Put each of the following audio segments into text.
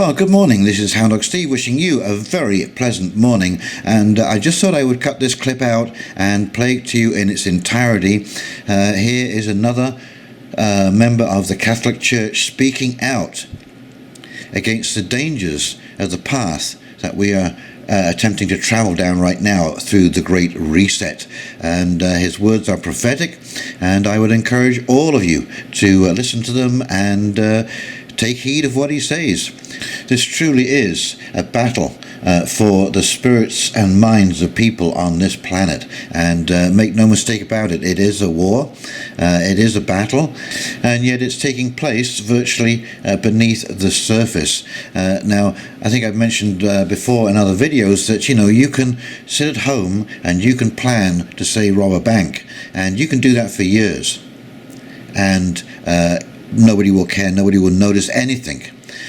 Well, good morning. This is Hound Dog Steve wishing you a very pleasant morning. And I just thought I would cut this clip out and play it to you in its entirety. Here is another member of the Catholic Church speaking out against the dangers of the path that we are attempting to travel down right now through the Great Reset. And his words are prophetic, and I would encourage all of you to listen to them and take heed of what he says. This truly is a battle for the spirits and minds of people on this planet, and make no mistake about it, it is a war, it is a battle, and yet it's taking place virtually beneath the surface. Now, I think I've mentioned before in other videos that, you know, you can sit at home and you can plan to, say, rob a bank, and you can do that for years, and nobody will care, nobody will notice anything.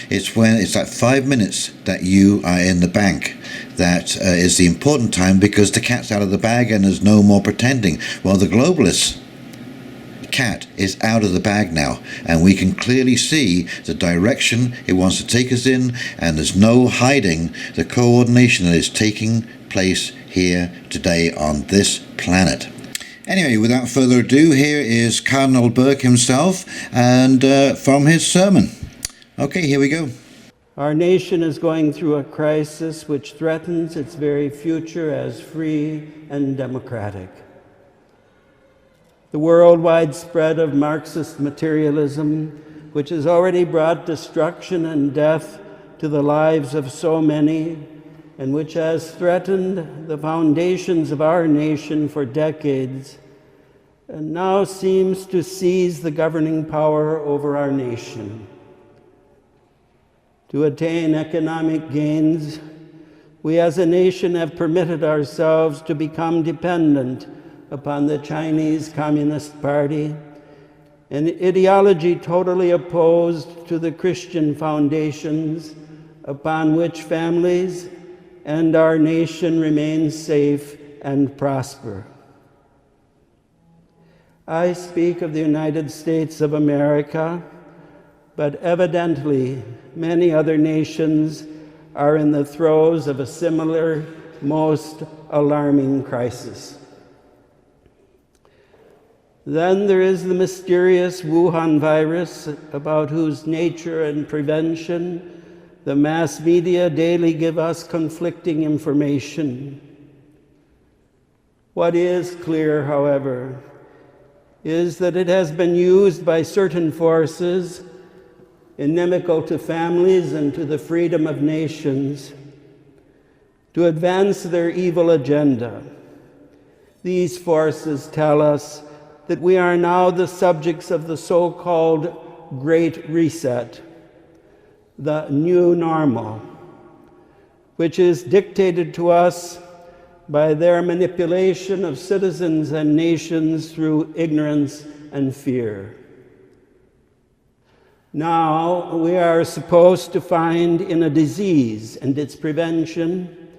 It's when it's that 5 minutes that you are in the bank that is the important time, because the cat's out of the bag and there's no more pretending. Well, the globalist cat is out of the bag now, and we can clearly see the direction it wants to take us in, and there's no hiding the coordination that is taking place here today on this planet. Anyway, without further ado, here is Cardinal Burke himself, and from his sermon. Okay, here we go. Our nation is going through a crisis which threatens its very future as free and democratic. The worldwide spread of Marxist materialism, which has already brought destruction and death to the lives of so many, and which has threatened the foundations of our nation for decades, and now seems to seize the governing power over our nation. To attain economic gains, we as a nation have permitted ourselves to become dependent upon the Chinese Communist Party, an ideology totally opposed to the Christian foundations upon which families and our nation remain safe and prosper. I speak of the United States of America, but evidently many other nations are in the throes of a similar, most alarming crisis. Then there is the mysterious Wuhan virus, about whose nature and prevention the mass media daily give us conflicting information. What is clear, however, is that it has been used by certain forces inimical to families and to the freedom of nations to advance their evil agenda. These forces tell us that we are now the subjects of the so-called Great Reset, the new normal, which is dictated to us by their manipulation of citizens and nations through ignorance and fear. Now we are supposed to find in a disease and its prevention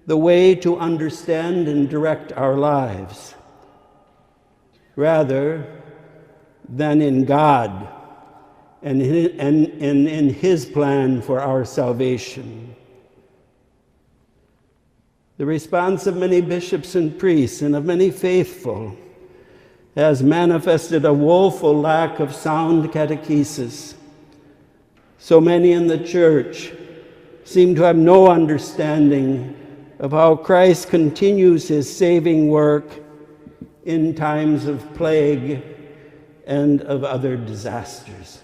the way to understand and direct our lives, rather than in God and in His plan for our salvation. The response of many bishops and priests and of many faithful has manifested a woeful lack of sound catechesis. So many in the church seem to have no understanding of how Christ continues his saving work in times of plague and of other disasters.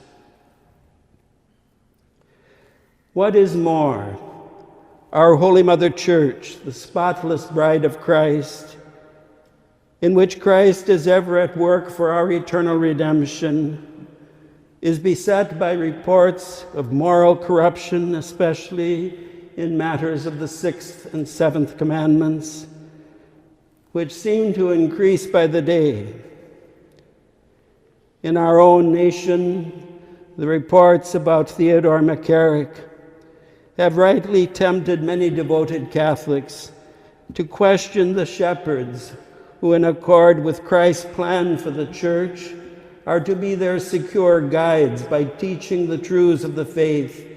What is more, our Holy Mother Church, the spotless bride of Christ, in which Christ is ever at work for our eternal redemption, is beset by reports of moral corruption, especially in matters of the 6th and 7th commandments, which seem to increase by the day. In our own nation, the reports about Theodore McCarrick have rightly tempted many devoted Catholics to question the shepherds who, in accord with Christ's plan for the Church, are to be their secure guides by teaching the truths of the faith,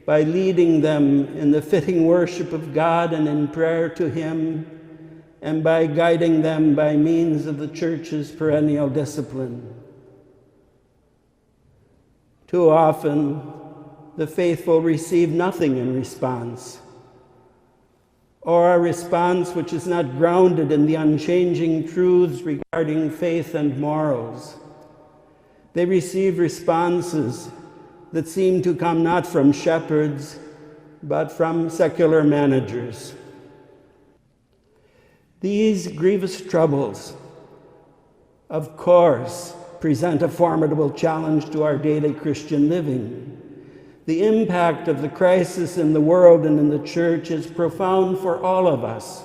by leading them in the fitting worship of God and in prayer to Him, and by guiding them by means of the Church's perennial discipline. Too often, the faithful receive nothing in response, or a response which is not grounded in the unchanging truths regarding faith and morals. They receive responses that seem to come not from shepherds, but from secular managers. These grievous troubles, of course, present a formidable challenge to our daily Christian living. The impact of the crisis in the world and in the Church is profound for all of us.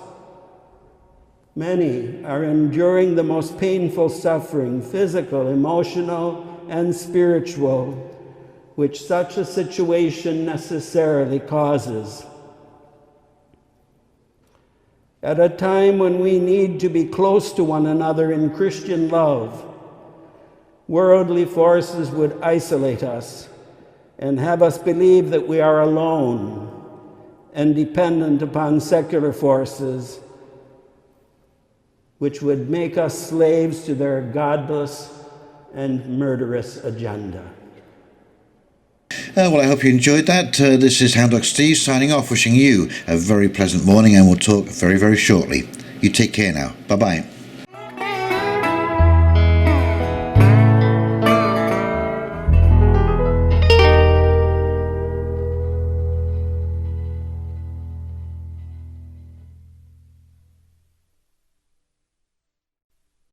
Many are enduring the most painful suffering, physical, emotional, and spiritual, which such a situation necessarily causes. At a time when we need to be close to one another in Christian love, worldly forces would isolate us and have us believe that we are alone and dependent upon secular forces, which would make us slaves to their godless and murderous agenda. Well, I hope you enjoyed that. This is Hound Dog Steve signing off, wishing you a very pleasant morning, and we'll talk very, very shortly. You take care now. Bye-bye.